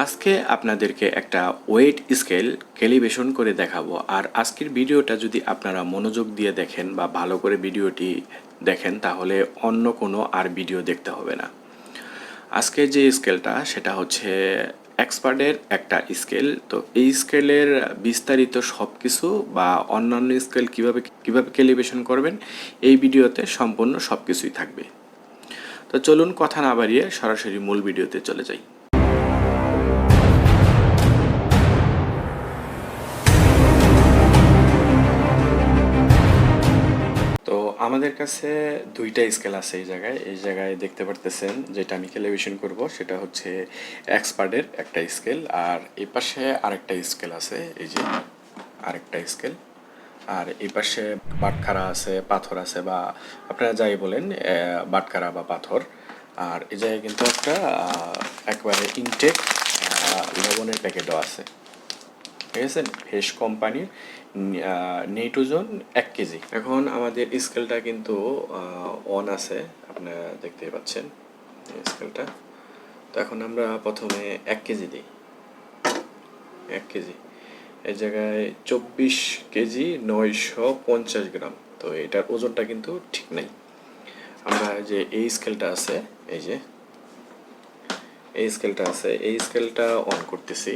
আজকে আপনাদেরকে একটা ওয়েট স্কেল ক্যালিব্রেশন করে দেখাবো। আর আজকের ভিডিওটা যদি আপনারা মনোযোগ দিয়ে দেখেন বা ভালো করে ভিডিওটি দেখেন তাহলে অন্য কোনো আর ভিডিও দেখতে হবে না। আজকে যে স্কেলটা সেটা হচ্ছে এক্সপার্টের একটা স্কেল। তো এই স্কেলের বিস্তারিত সব কিছু বা অন্যান্য স্কেল কিভাবে কিভাবে ক্যালিব্রেশন করবেন এই ভিডিওতে সম্পূর্ণ সব কিছুই থাকবে। তো চলুন কথা না বাড়িয়ে সরাসরি মূল ভিডিওতে চলে যাই। তো আমাদের কাছে দুইটা স্কেল আছে এই জায়গায় দেখতে পারতেছেন। যেটা আমি ক্যালিব্রেশন করব সেটা হচ্ছে এক্সপার্টের একটা স্কেল, আর এই পাশে আরেকটা স্কেল আছে, এই যে আরেকটা স্কেল। আর এই পাশে বাটখারা আছে, পাথর আছে, বা আপনারা যাই বলেন বাটখারা বা পাথর। আর এই জায়গায় কিন্তু একটা একবারে ইনটেক লবণের প্যাকেটও আছে, ঠিক আছে, ফেস কোম্পানির নেইট্রোজন 1 কেজি। এখন আমাদের স্কেলটা কিন্তু অন আছে, আপনারা দেখতেই পাচ্ছেন স্কেলটা। তো এখন আমরা প্রথমে 1 কেজি দিই। 1 কেজি এই জায়গায় 24 কেজি 950 গ্রাম। তো এটার ওজনটা কিন্তু ঠিক নাই। আমরা যে এই স্কেলটা আছে, এই যে এই স্কেলটা আছে, এই স্কেলটা অন করতেছি।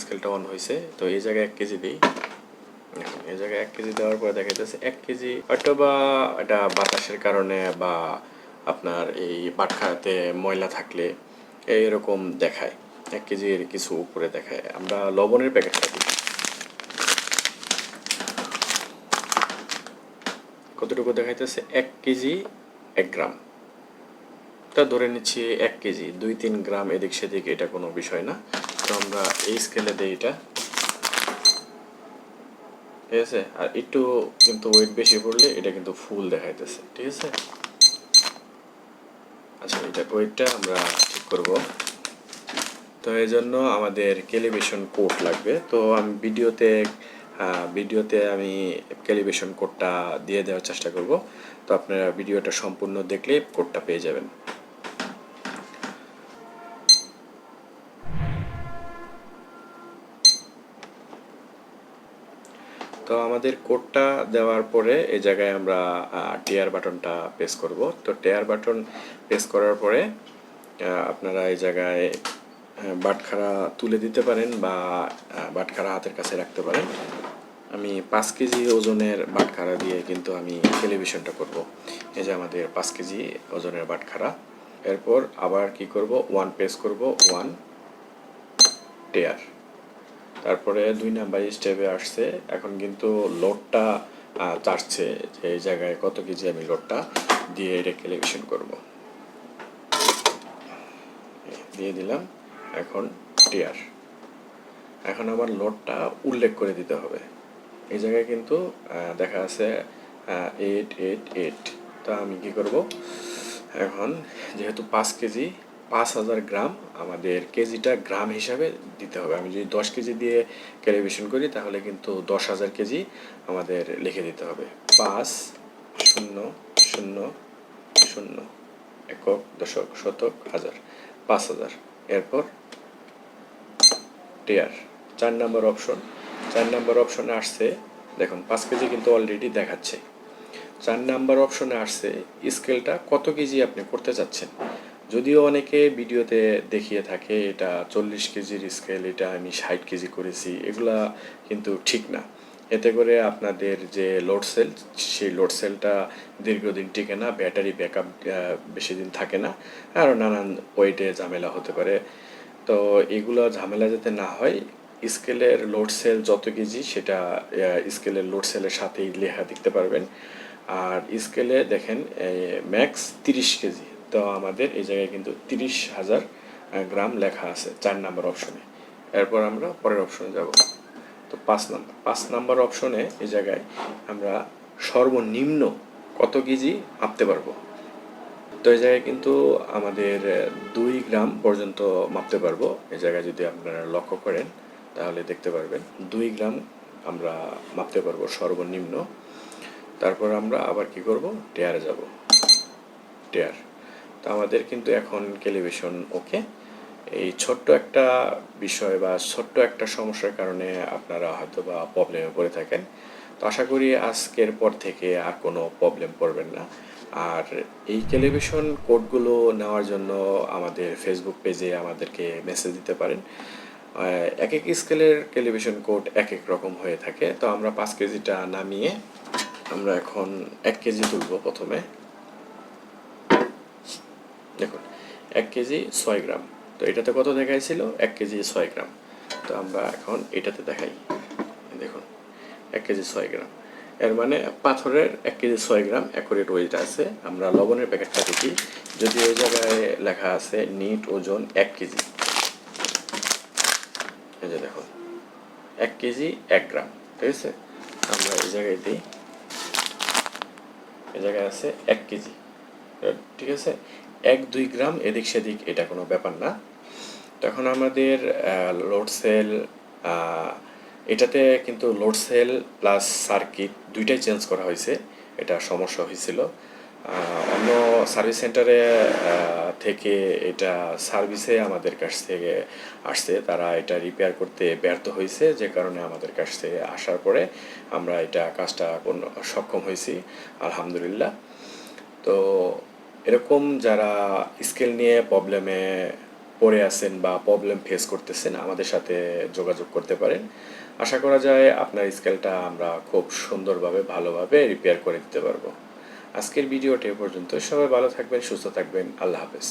স্কেলটা অন হয়েছে। তো এই জায়গায় 1 কেজি দিই। এই জায়গায় 1 কেজি দেওয়ার পরে দেখা যাচ্ছে 1 কেজি হয়তো বা এটা বাতাসের কারণে বা আপনার এই বাটখারাতে ময়লা থাকলে এইরকম দেখায়, 1 কেজির কিছু উপরে দেখায়। আমরা লবণের প্যাকেটটা দিই। কতটুকু দেখাইতেছে? 1 কেজি 1 গ্রাম। তা ধরে নিচ্ছি 1 কেজি 2-3 গ্রাম এদিক সেদিক, এটা কোনো বিষয় না। তো আমরা এই স্কেলে দিই এটা, ঠিক আছে। আর একটু কিন্তু ওয়েট বেশি পড়লে এটা কিন্তু ফুল দেখাইতেছে, ঠিক আছে। আচ্ছা, এটা ওয়েটটা আমরা ঠিক করব। তো এই জন্য আমাদের ক্যালিব্রেশন কোড লাগবে। তো আমি ভিডিওতে আমি ক্যালিব্রেশন কোডটা দিয়ে দেওয়ার চেষ্টা করব। তো আপনারা ভিডিওটা সম্পূর্ণ দেখলে কোডটা পেয়ে যাবেন। তো আমাদের কোডটা দেওয়ার পরে এই জায়গায় আমরা টিয়ার বাটনটা প্রেস করব। তো টিয়ার বাটন প্রেস করার পরে আপনারা এই জায়গায় বাটখারা তুলে দিতে পারেন বা বাটখারা হাতের কাছে রাখতে পারেন। আমি 5 কেজি ওজনের বাটখারা দিয়ে কিন্তু আমি ক্যালিব্রেশনটা করব। এই যে আমাদের 5 কেজি ওজনের বাটখারা। এরপর আবার কি করব, 1 প্রেস করব, 1 টেয়ার। তারপরে 2 নাম্বার স্টেপে আসছে। এখন কিন্তু লোডটা চাচ্ছে যে এই জায়গায় কত কেজি আমি লোডটা দিয়ে এটা ক্যালিব্রেশন করব। দিয়ে দিলাম। এখন টিয়ার। এখন আবার লোডটা উল্লেখ করে দিতে হবে। এই জায়গায় কিন্তু দেখা আছে 888। তা আমি কি করব, এখন যেহেতু 5 কেজি 5000 গ্রাম, আমাদের কেজিটা গ্রাম হিসাবে দিতে হবে। আমি যদি 10 কেজি দিয়ে ক্যালিব্রেশন করি তাহলে কিন্তু 10,000 কেজি আমাদের লিখে দিতে হবে। 5,000,000 একক, দশক, শতক, হাজার, 5,000। এরপর টিয়ার, 4 নম্বর অপশন। 4 নম্বর অপশনে আসছে, দেখুন 5 কেজি কিন্তু অলরেডি দেখাচ্ছে। 4 নম্বর অপশনে আসছে স্কেলটা কত কেজি আপনি করতে চাচ্ছেন। যদিও অনেকে ভিডিওতে দেখিয়ে থাকে এটা 40 কেজির স্কেল, এটা আমি 60 কেজি করেছি, এগুলা কিন্তু ঠিক না। এতে করে আপনাদের যে লোড সেল, সেই লোড সেলটা দীর্ঘদিন টিকে না, ব্যাটারি ব্যাকআপ বেশি দিন থাকে না, আরও নানান ওয়েটে ঝামেলা হতে পারে। তো এগুলো ঝামেলা যাতে না হয়, স্কেলের লোড সেল যত কেজি সেটা স্কেলের লোড সেলের সাথেই লেখা দেখতে পারবেন। আর স্কেলে দেখেন ম্যাক্স 30 কেজি। তো আমাদের এই জায়গায় কিন্তু 30,000 গ্রাম লেখা আছে 4 নম্বর অপশনে। এরপর আমরা পরের অপশনে যাব। তো 5 নম্বর অপশনে এই জায়গায় আমরা সর্বনিম্ন কত কেজি মাপতে পারবো। তো এই জায়গায় কিন্তু আমাদের 2 গ্রাম পর্যন্ত মাপতে পারবো। এই জায়গায় যদি আপনারা লক্ষ্য করেন তাহলে দেখতে পারবেন 2 গ্রাম আমরা মাপতে পারবো সর্বনিম্ন। তারপর আমরা আবার কি করব, টেয়ারে যাব। সফটওয়্যার। তো আমাদের কিন্তু এখন ক্যালিব্রেশন ওকে। এই ছোট্ট একটা বিষয় বা ছোট্ট একটা সমস্যার কারণে আপনারা হয়তো বা প্রবলেমে পড়ে থাকেন। তো আশা করি আজকের পর থেকে আর কোনো প্রবলেম পড়বেন না। আর এই ক্যালিব্রেশন কোডগুলো নেওয়ার জন্য আমাদের ফেসবুক পেজে আমাদেরকে মেসেজ দিতে পারেন। এক এক স্কেলের ক্যালিব্রেশন কোড এক এক রকম হয়ে থাকে। তো আমরা 5 কেজিটা নামিয়ে আমরা এখন 1 কেজি তুলব প্রথমে। দেখুন 1 কেজি 6 গ্রাম। তো এটাতে কত দেখাইছিল? 1 কেজি 6 গ্রাম। তো আমরা এখন এটাতে দেখাই। দেখুন 1 কেজি 6 গ্রাম। এর মানে পাথরের 1 কেজি 6 গ্রাম অ্যাকুরেট ওয়েট আছে। আমরা লবণের প্যাকেটটা দেখি, যদি ওই জায়গায় লেখা আছে নিট ওজন 1 কেজি। এই যে দেখুন 1 কেজি 1 গ্রাম, ঠিক আছে। আমরা এই জায়গায় দিই, এই জায়গায় আছে 1 কেজি, ঠিক আছে। 1-2 গ্রাম এদিক সেদিক এটা কোনো ব্যাপার না। তখন আমাদের লোড সেল, এটাতে কিন্তু লোড সেল প্লাস সার্কিট দুইটাই চেঞ্জ করা হয়েছে। এটা সমস্যা হয়েছিল অন্য সার্ভিস সেন্টারে থেকে, এটা সার্ভিসে আমাদের কাছ থেকে আসছে, তারা এটা রিপেয়ার করতে ব্যর্থ হয়েছে, যে কারণে আমাদের কাছ থেকে আসার পরে আমরা এটা কাজটা সক্ষম হয়েছি আলহামদুলিল্লাহ। তো এরকম যারা স্কেল নিয়ে প্রবলেমে পড়ে আছেন বা প্রবলেম ফেস করতেছেন, আমাদের সাথে যোগাযোগ করতে পারেন। আশা করা যায় আপনার স্কেলটা আমরা খুব সুন্দরভাবে ভালোভাবে রিপেয়ার করে দিতে পারবো। আজকের ভিডিওটি এ পর্যন্ত। সবাই ভালো থাকবেন, সুস্থ থাকবেন। আল্লাহ হাফেজ।